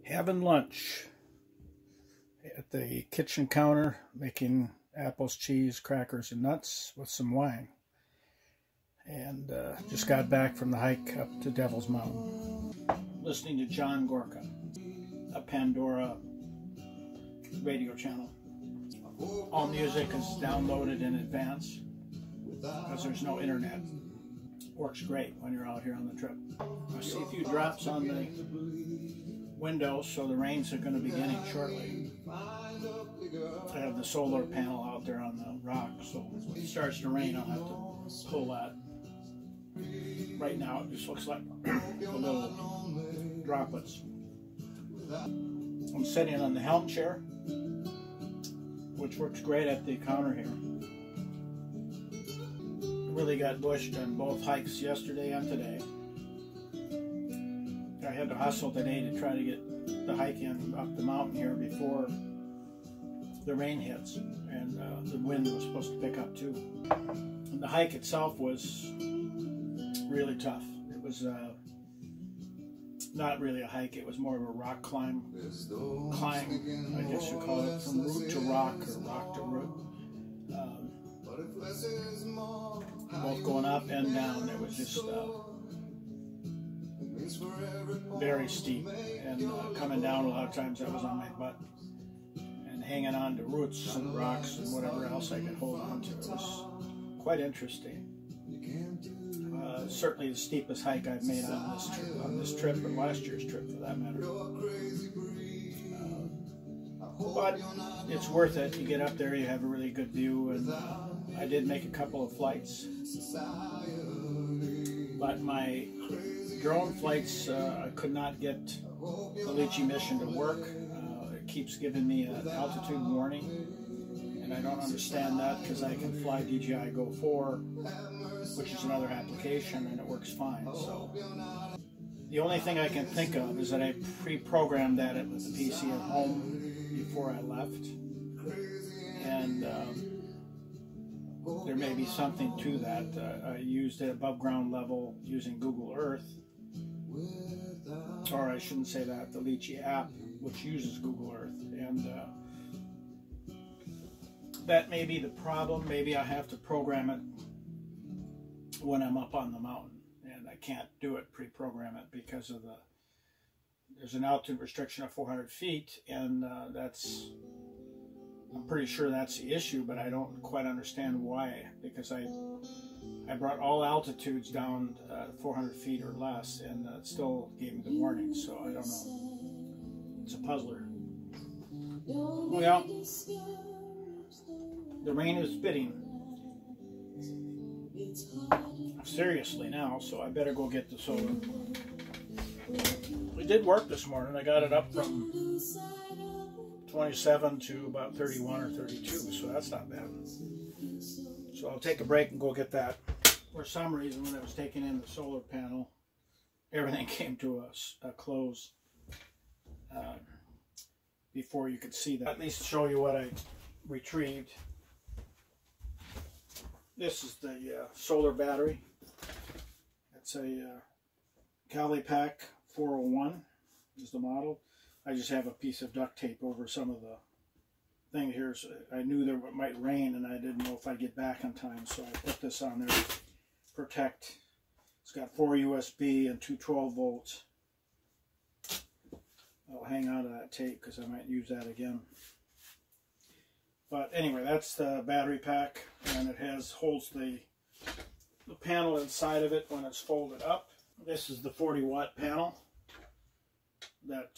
Having lunch at the kitchen counter, making apples, cheese, crackers, and nuts with some wine. And just got back from the hike up to Devil's Mountain. Listening to John Gorka, a Pandora radio channel. All music is downloaded in advance because there's no internet. Works great when you're out here on the trip. I see a few drops on the windows, so the rains are going to be beginning shortly. I have the solar panel out there on the rock, so when it starts to rain, I'll have to pull that. Right now, it just looks like the little droplets. I'm sitting on the helm chair, which works great at the counter here. Really got bushed on both hikes yesterday and today. I had to hustle today to try to get the hike in up the mountain here before the rain hits, and the wind was supposed to pick up too. And the hike itself was really tough. It was not really a hike, it was more of a rock climb, I guess you call it, from root to rock or rock to root. Both going up and down. It was just very steep, and coming down a lot of times I was on my butt and hanging on to roots and rocks and whatever else I could hold on to. It was quite interesting. Certainly the steepest hike I've made on this trip, or last year's trip for that matter. But it's worth it. You get up there, you have a really good view, and I did make a couple of flights. But my drone flights, I could not get the Lychee mission to work. It keeps giving me an altitude warning, and I don't understand that because I can fly DJI Go 4, which is another application, and it works fine. So the only thing I can think of is that I pre-programmed that with the PC at home before I left, and there may be something to that. I used it above ground level using Google Earth, or I shouldn't say that, the Lychee app, which uses Google Earth, and that may be the problem. Maybe I have to program it when I'm up on the mountain, and I can't do it, pre-program it, because of there's an altitude restriction of 400 feet, and I'm pretty sure that's the issue, but I don't quite understand why, because I brought all altitudes down 400 feet or less, and it still gave me the warning, so I don't know. It's a puzzler. Well, the rain is spitting seriously now, so I better go get the solar. It did work this morning. I got it up from 27 to about 31 or 32, so that's not bad. So I'll take a break and go get that. For some reason, when I was taking in the solar panel, everything came to a close before you could see that. At least show you what I retrieved. This is the solar battery. It's a Calipac 401 is the model. I just have a piece of duct tape over some of the thing here. So I knew there might rain, and I didn't know if I'd get back on time, so I put this on there to protect. It's got 4 USB and 2 12 volts. I'll hang on to that tape because I might use that again. But anyway, that's the battery pack, and it holds the panel inside of it when it's folded up. This is the 40-watt panel that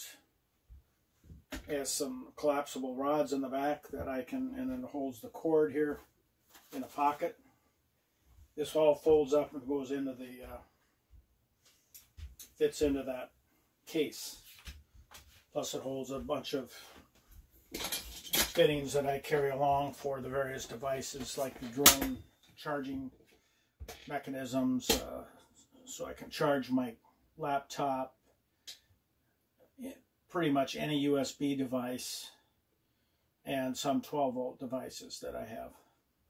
has some collapsible rods in the back that I can, and then it holds the cord here in a pocket. This all folds up and goes into the, fits into that case. Plus it holds a bunch of fittings that I carry along for the various devices, like the drone charging mechanisms, so I can charge my laptop, pretty much any USB device, and some 12-volt devices that I have.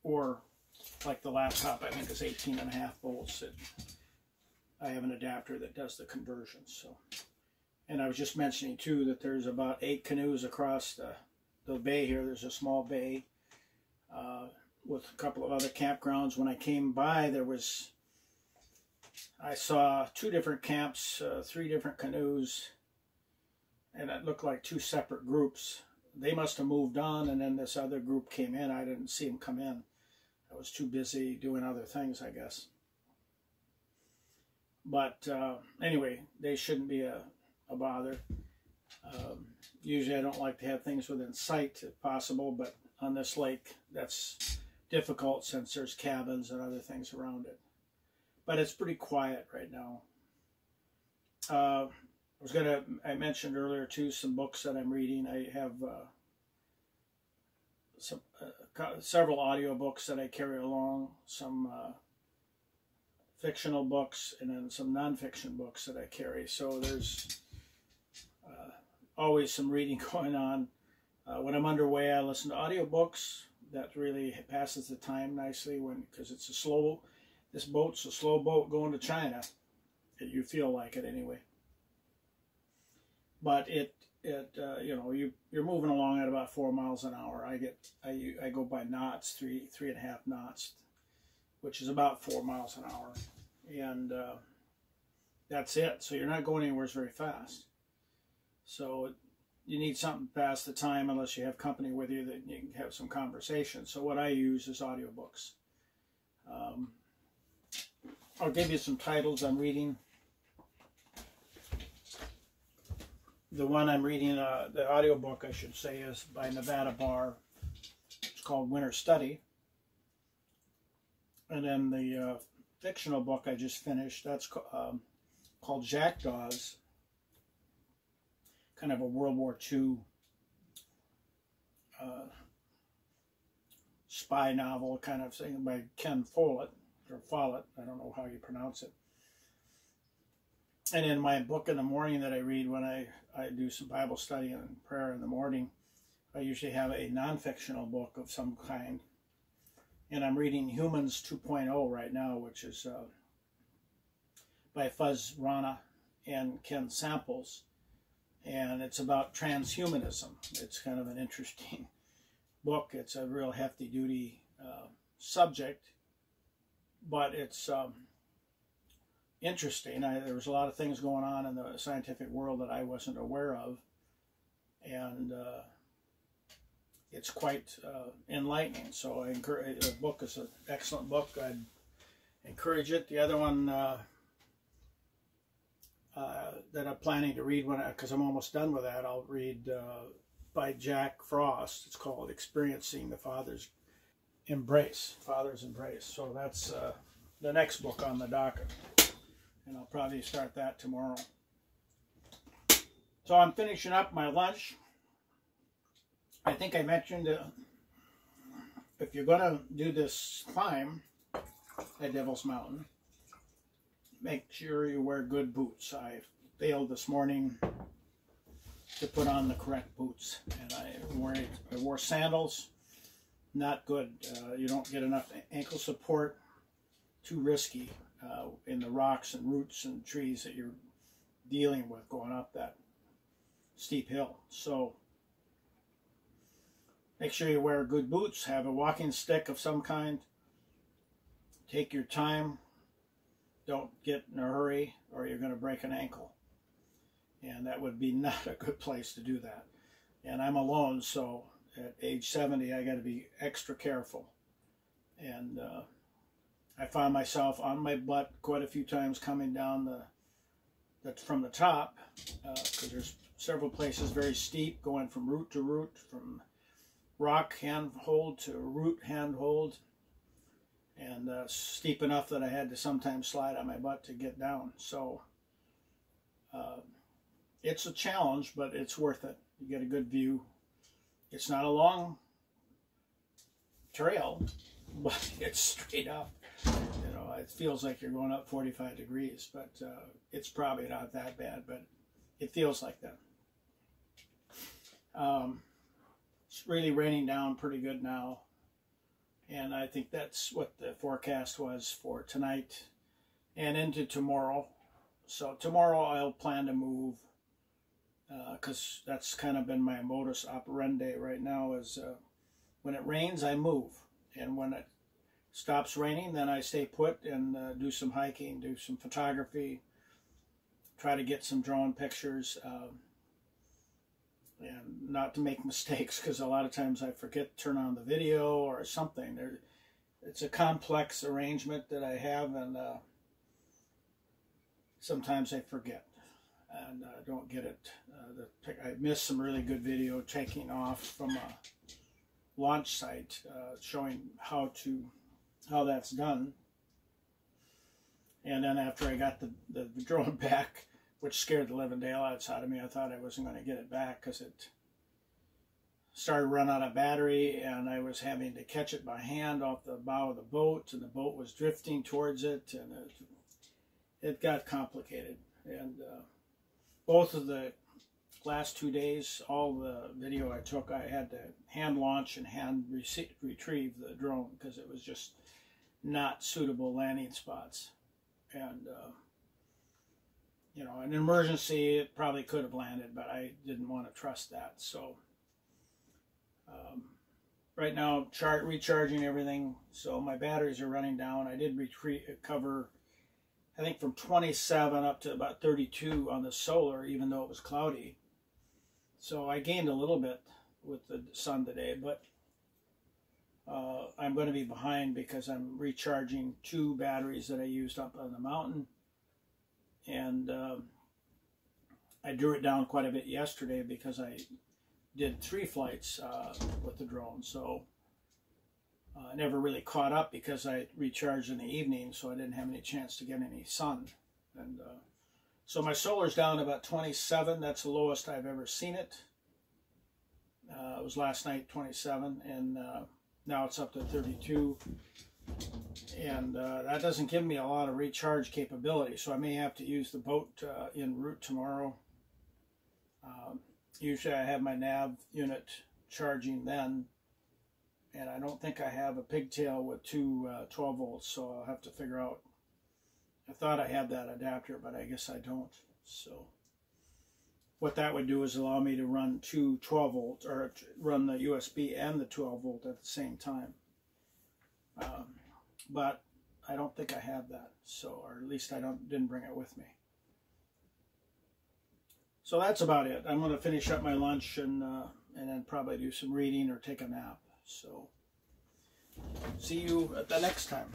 Or like the laptop, I think is 18.5 volts. I have an adapter that does the conversion. So And I was just mentioning too that there's about 8 canoes across the bay here. There's a small bay with a couple of other campgrounds. When I came by, I saw 2 different camps, 3 different canoes, and it looked like 2 separate groups. They must have moved on, and then this other group came in. I didn't see them come in. I was too busy doing other things, I guess. But anyway, they shouldn't be a bother. Usually I don't like to have things within sight if possible, but on this lake that's difficult since there's cabins and other things around it. But it's pretty quiet right now. I mentioned earlier too some books that I'm reading. I have several audiobooks that I carry along, some fictional books, and then some nonfiction books that I carry. So there's always some reading going on. When I'm underway, I listen to audiobooks. That really passes the time nicely because it's this boat's a slow boat going to China. You feel like it anyway. But you know, you're moving along at about 4 miles an hour. I go by knots, 3.5 knots, which is about 4 miles an hour, and that's it. So you're not going anywhere very fast. So you need something to pass the time, unless you have company with you that you can have some conversation. So what I use is audiobooks. I'll give you some titles I'm reading. The one I'm reading, the audiobook I should say, is by Nevada Barr. It's called Winter Study. And then the fictional book I just finished, that's called Jackdaws. Kind of a World War II spy novel kind of thing by Ken Follett, or Follett, I don't know how you pronounce it. And in my book in the morning that I read when I do some Bible study and prayer in the morning, I usually have a non-fictional book of some kind. And I'm reading Humans 2.0 right now, which is by Fuzz Rana and Ken Samples. And it's about transhumanism. It's kind of an interesting book. It's a real hefty-duty subject, but it's interesting. There was a lot of things going on in the scientific world that I wasn't aware of, and it's quite enlightening. So I encourage. The book is an excellent book. I'd encourage it. The other one that I'm planning to read because I'm almost done with that, I'll read by Jack Frost. It's called Experiencing the Father's Embrace. So that's the next book on the docket. And I'll probably start that tomorrow. So I'm finishing up my lunch. I think I mentioned if you're going to do this climb at Devil's Mountain, make sure you wear good boots. I failed this morning to put on the correct boots, and I wore sandals. Not good. You don't get enough ankle support. Too risky in the rocks and roots and trees that you're dealing with going up that steep hill. So make sure you wear good boots. Have a walking stick of some kind. Take your time. Don't get in a hurry or you're going to break an ankle. And that would be not a good place to do that. And I'm alone, so at age 70, I got to be extra careful. And I found myself on my butt quite a few times coming down from the top, because there's several places very steep, going from root to root, from rock handhold to root handhold, and steep enough that I had to sometimes slide on my butt to get down. So it's a challenge, but it's worth it. You get a good view. It's not a long trail, but it's straight up. You know, it feels like you're going up 45 degrees, but it's probably not that bad, but it feels like that. It's really raining down pretty good now, and I think that's what the forecast was for tonight and into tomorrow. So tomorrow I'll plan to move because that's kind of been my modus operandi right now is when it rains, I move. And when it stops raining, then I stay put and do some hiking, do some photography, try to get some drone pictures, and not to make mistakes, because a lot of times I forget to turn on the video or something. It's a complex arrangement that I have, and sometimes I forget and don't get it. I missed some really good video taking off from a launch site showing how that's done. And then after I got the drone back, which scared the living daylights out of me, I thought I wasn't going to get it back because it started to run out of battery, and I was having to catch it by hand off the bow of the boat, and the boat was drifting towards it, and it got complicated. And both of the last 2 days, all the video I took, I had to hand launch and hand retrieve the drone because it was just not suitable landing spots. And you know, in an emergency, it probably could have landed, but I didn't want to trust that. So right now, recharging everything, so my batteries are running down. I did recover, I think, from 27 up to about 32 on the solar, even though it was cloudy. So I gained a little bit with the sun today, but I'm going to be behind because I'm recharging 2 batteries that I used up on the mountain. And I drew it down quite a bit yesterday because I did 3 flights with the drone. So I never really caught up because I recharged in the evening, so I didn't have any chance to get any sun. And so my solar's down to about 27. That's the lowest I've ever seen it. It was last night, 27, and now it's up to 32. And that doesn't give me a lot of recharge capability, so I may have to use the boat en route tomorrow. Usually I have my nav unit charging then, and I don't think I have a pigtail with 2 12 volts, so I'll have to figure out. I thought I had that adapter, but I guess I don't. So what that would do is allow me to run 2 12 volt, or run the USB and the 12 volt at the same time. But I don't think I have that, so, or at least I didn't bring it with me. So that's about it. I'm going to finish up my lunch and then probably do some reading or take a nap. So see you at the next time.